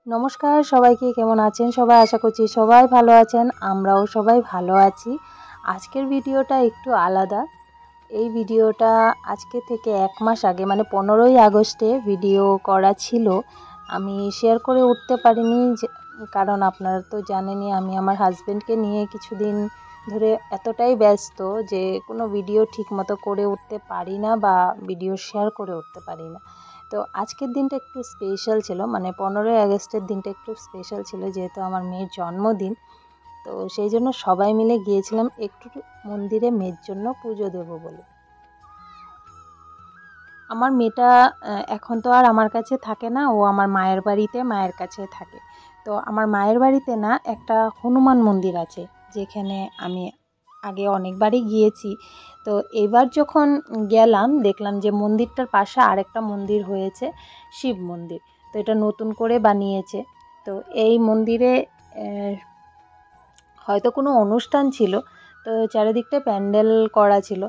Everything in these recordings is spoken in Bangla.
নমস্কার সবাইকে, কেমন আছেন সবাই? আশা করছি সবাই ভালো আছেন। আমরাও সবাই ভালো আছি। আজকের ভিডিওটা একটু আলাদা। এই ভিডিওটা আজকে থেকে 1 মাস আগে মানে 15ই আগস্টে ভিডিও করা ছিল। আমি শেয়ার করে উঠতে পারিনি কারণ আপনারা তো জানেনই আমি আমার হাজব্যান্ডকে নিয়ে কিছুদিন ধরে এতটাই ব্যস্ত যে কোনো ভিডিও ঠিকমতো করে উঠতে পারি না বা ভিডিও শেয়ার করে উঠতে পারি না। তো আজকের দিনটা একটু স্পেশাল ছিল, মানে 15ই আগস্টের দিনটা একটু স্পেশাল ছিল যেহেতু আমার মেয়ের জন্মদিন। তো সেই জন্য সবাই মিলে গিয়েছিলাম একটু মন্দিরে মেয়ের জন্য পুজো দেব বলে। আমার মেয়েটা এখন তো আর আমার কাছে থাকে না, ও আমার মায়ের বাড়িতে মায়ের কাছে থাকে। তো আমার মায়ের বাড়িতে না একটা হনুমান মন্দির আছে, যেখানে আমি আগে অনেকবারই গিয়েছি। তো এবার যখন গেলাম দেখলাম যে মন্দিরটার পাশে আরেকটা মন্দির হয়েছে, শিব মন্দির। তো এটা নতুন করে বানিয়েছে। তো এই মন্দিরে হয়তো কোনো অনুষ্ঠান ছিল, তো চারিদিকটা প্যান্ডেল করা ছিল।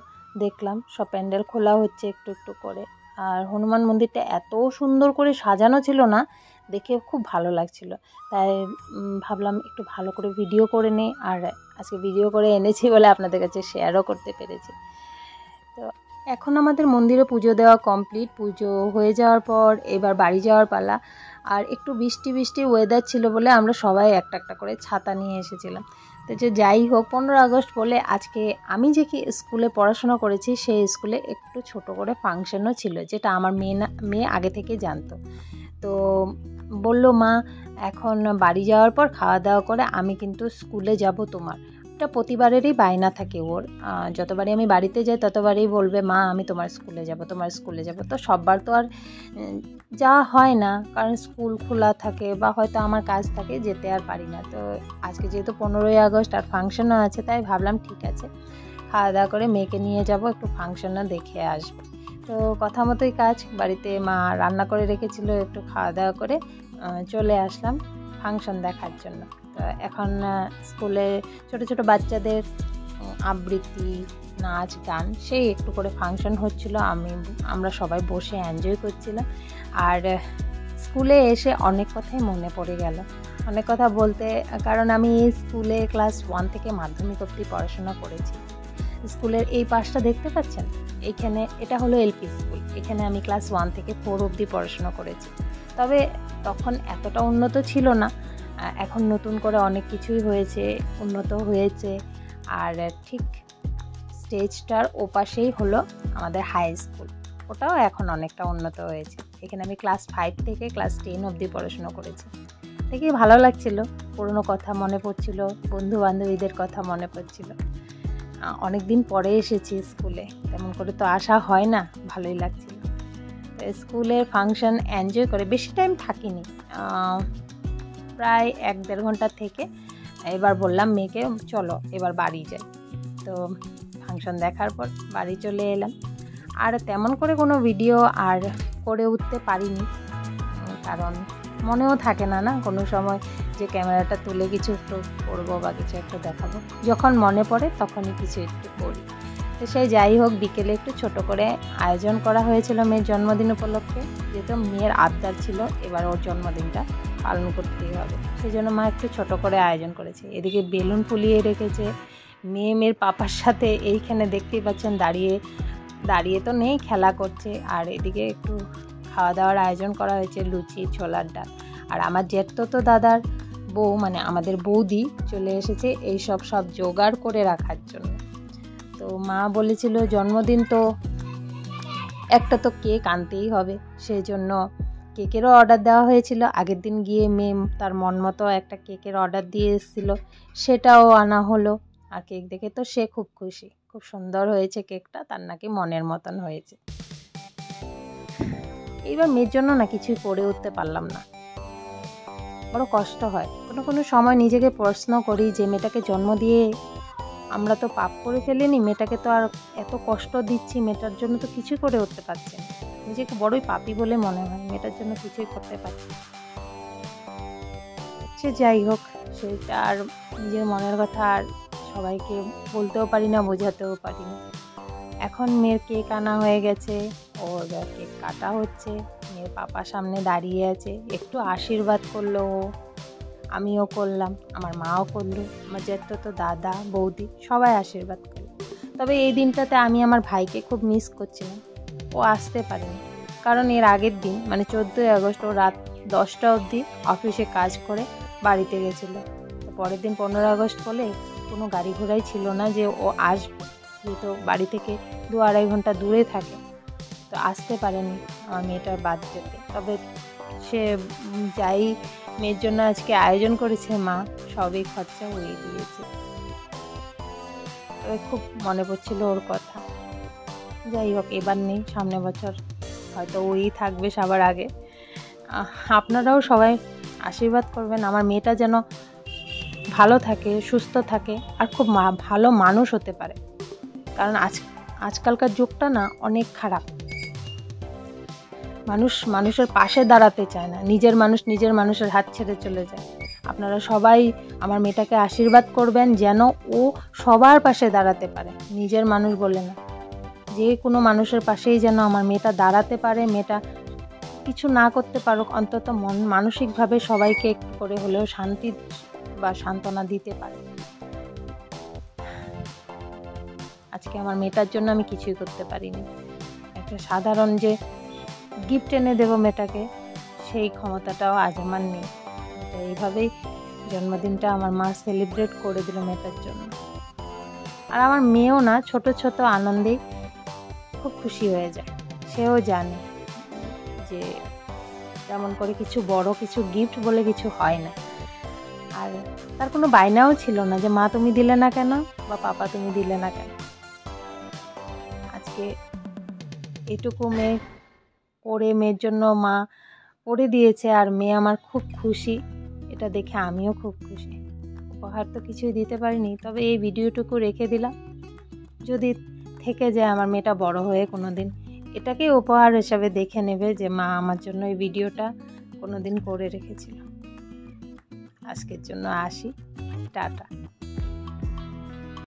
দেখলাম সব প্যান্ডেল খোলা হচ্ছে একটু একটু করে। আর হনুমান মন্দিরটা এত সুন্দর করে সাজানো ছিল না, দেখে খুব ভালো লাগছিল। তাই ভাবলাম একটু ভালো করে ভিডিও করে নিই, আর আজকে ভিডিও করে এনেছি বলে আপনাদের কাছে শেয়ারও করতে পেরেছি। তো এখন আমাদের মন্দিরে পুজো দেওয়া কমপ্লিট। পুজো হয়ে যাওয়ার পর এবার বাড়ি যাওয়ার পালা। আর একটু বৃষ্টি বৃষ্টি ওয়েদার ছিল বলে আমরা সবাই একটা একটা করে ছাতা নিয়ে এসেছিলাম। তো যে যাই হোক, 15 আগস্ট বলে আজকে আমি যে কি স্কুলে পড়াশোনা করেছি সেই স্কুলে একটু ছোট করে ফাংশনও ছিল, যেটা আমার মেয়ে আগে থেকে জানতো। তো বলল, মা এখন বাড়ি যাওয়ার পর খাওয়া দাওয়া করে আমি কিন্তু স্কুলে যাব তোমার। এটা প্রতিবারেরই বায়না থাকে ওর। যতবারই আমি বাড়িতে যাই ততবারই বলবে, মা আমি তোমার স্কুলে যাব, তোমার স্কুলে যাব। তো সববার তো আর যাওয়া হয় না, কারণ স্কুল খোলা থাকে বা হয়তো আমার কাজ থাকে, যেতে আর পারি না। তো আজকে যেহেতু 15ই আগস্ট আর ফাংশনও আছে, তাই ভাবলাম ঠিক আছে খাওয়া দাওয়া করে মেয়েকে নিয়ে যাব, একটু ফাংশনও দেখে আসবো। তো কথা মতোই কাজ, বাড়িতে মা রান্না করে রেখেছিল, একটু খাওয়া দাওয়া করে চলে আসলাম ফাংশন দেখার জন্য। তো এখন স্কুলে ছোট ছোট বাচ্চাদের আবৃত্তি, নাচ, গান সেই একটু করে ফাংশন হচ্ছিল। আমরা সবাই বসে এনজয় করছিলাম। আর স্কুলে এসে অনেক কথাই মনে পড়ে গেল, অনেক কথা বলতে, কারণ আমি এই স্কুলে ক্লাস 1 থেকে মাধ্যমিক অবধি পড়াশোনা করেছি। স্কুলের এই পাশটা দেখতে পাচ্ছেন, এইখানে এটা হলো এলপি স্কুল। এখানে আমি ক্লাস 1 থেকে 4 অবধি পড়াশোনা করেছি। তবে তখন এতটা উন্নত ছিল না, এখন নতুন করে অনেক কিছুই হয়েছে, উন্নত হয়েছে। আর ঠিক স্টেজটার ওপাশেই হলো আমাদের হাই স্কুল, ওটাও এখন অনেকটা উন্নত হয়েছে। এখানে আমি ক্লাস 5 থেকে ক্লাস 10 অবধি পড়াশোনা করেছি। দেখি ভালো লাগছিল, পুরনো কথা মনে পড়ছিল, বন্ধু বান্ধবীদের কথা মনে পড়ছিল। অনেক দিন পরে এসেছি স্কুলে, তেমন করে তো আসা হয় না, ভালোই লাগছিল। স্কুলের ফাংশন এনজয় করে বেশি টাইম থাকিনি, প্রায় 1-1.5 ঘন্টা থেকে এবার বললাম মেয়েকে, চলো এবার বাড়ি যাই। তো ফাংশন দেখার পর বাড়ি চলে এলাম। আর তেমন করে কোনো ভিডিও আর করে উঠতে পারিনি, কারণ মনেও থাকে না কোনো সময় যে ক্যামেরাটা তুলে কিছু একটু করবো বা কিছু একটু দেখাবো। যখন মনে পড়ে তখনই কিছু একটু করি। তো সেই যাই হোক, বিকেলে একটু ছোট করে আয়োজন করা হয়েছিল মেয়ের জন্মদিন উপলক্ষে। যেহেতু মেয়ের আবদার ছিল এবার ওর জন্মদিনটা পালন করতেই হবে, সেই জন্য মা একটু ছোট করে আয়োজন করেছে। এদিকে বেলুন ফুলিয়ে রেখেছে, মেয়ের পাপার সাথে এইখানে দেখতেই পাচ্ছেন দাঁড়িয়ে দাঁড়িয়ে তো নেই, খেলা করছে। আর এদিকে একটু খাওয়া দাওয়ার আয়োজন করা হয়েছে, লুচি, ছোলার ডাল। আর আমার জেঠতো দাদার বউ মানে আমাদের বৌদি চলে এসেছে এইসব সব জোগাড় করে রাখার জন্য। তো মা বলেছিল জন্মদিন তো একটা তো কেক আনতেই হবে, সেই জন্য কেকেরও অর্ডার দেওয়া হয়েছিল। আগের দিন গিয়ে মেয়ে তার মন মতো একটা কেকের অর্ডার দিয়ে এসেছিল, সেটাও আনা হলো। আর কেক দেখে তো সে খুব খুশি, খুব সুন্দর হয়েছে কেকটা, তার নাকি মনের মতন হয়েছে। এইবার মেয়ের জন্য না কিছুই করে উঠতে পারলাম না, বড় কষ্ট হয়। কোনো সময় নিজেকে প্রশ্ন করি যে মেয়েটাকে জন্ম দিয়ে আমরা তো পাপ করে ফেলিনি, মেয়েটাকে তো আর এত কষ্ট দিচ্ছি, মেয়েটার জন্য তো কিছুই করে উঠতে পারছি না। নিজেকে বড়ই পাপী বলে মনে হয়, মেয়েটার জন্য কিছুই করতে পারছি। সে যাই হোক, সেটা আর নিজের মনের কথা আর সবাইকে বলতেও পারি না, বোঝাতেও পারি না। এখন মেয়ের কেক আনা হয়ে গেছে, ওর কেক কাটা হচ্ছে, মেয়ের মেয়ের পাপা সামনে দাঁড়িয়ে আছে, একটু আশীর্বাদ করলো ও, আমিও করলাম, আমার মাও করলো, আমার জ্যাঠতো দাদা বৌদি সবাই আশীর্বাদ করলো। তবে এই দিনটাতে আমি আমার ভাইকে খুব মিস করছিলাম, ও আসতে পারেনি। কারণ এর আগের দিন মানে 14ই আগস্ট ও রাত 10টা অবধি অফিসে কাজ করে বাড়িতে গেছিলো। তো পরের দিন 15 আগস্ট বলে কোনো গাড়ি ঘোড়াই ছিল না যে ও আসবে, যেহেতু বাড়ি থেকে 2-2.5 ঘন্টা দূরে থাকে, তো আসতে পারেনি আমার মেয়েটার বার্থডেতে। তবে সে যাই মেয়ের জন্য আজকে আয়োজন করেছে মা, সবই খরচা হয়ে দিয়েছে। তবে খুব মনে পড়ছিল ওর কথা। যাই হোক, এবার নেই, সামনে বছর হয়তো ওই থাকবে সবার আগে। আপনারাও সবাই আশীর্বাদ করবেন আমার মেয়েটা যেন ভালো থাকে, সুস্থ থাকে, আর খুব ভালো মানুষ হতে পারে। কারণ আজকালকার যুগটা না অনেক খারাপ, মানুষের পাশে দাঁড়াতে চায় না, নিজের মানুষের হাত ছেড়ে চলে যায়। আপনারা সবাই আমার মেয়েটাকে আশীর্বাদ করবেন যেন ও সবার পাশে দাঁড়াতে পারে, নিজের মানুষ বলে না, যে কোনো মানুষের পাশেই যেন আমার মেয়েটা দাঁড়াতে পারে। মেয়েটা কিছু না করতে পারুক, অন্তত মানসিকভাবে সবাইকে একটু করে হলেও শান্তি বা সান্ত্বনা দিতে পারে। আজকে আমার মেয়েটার জন্য আমি কিছুই করতে পারিনি। একটা সাধারণ যে গিফট এনে দেবো মেয়েটাকে, সেই ক্ষমতাটাও আজ আমার নেই। এইভাবেই জন্মদিনটা আমার মা সেলিব্রেট করে দিল মেয়েটার জন্য। আর আমার মেয়েও না ছোট ছোট আনন্দেই খুব খুশি হয়ে যায়। সেও জানে যে তেমন করে কিছু বড় কিছু গিফট বলে কিছু হয় না। আর তার কোনো বায়নাও ছিল না যে মা তুমি দিলে না কেন বা পাপা তুমি দিলে না কেন। আজকে এইটুকু মেয়ে করে মেয়ের জন্য মা করে দিয়েছে, আর মেয়ে আমার খুব খুশি। এটা দেখে আমিও খুব খুশি। উপহার তো কিছুই দিতে পারিনি, তবে এই ভিডিওটুকু রেখে দিলাম, যদি থেকে যায় আমার মেয়েটা বড় হয়ে কোনো দিন এটাকে উপহার হিসাবে দেখে নেবে যে মা আমার জন্য এই ভিডিওটা কোনো দিন করে রেখেছিল। আজকের জন্য আসি, টাটা।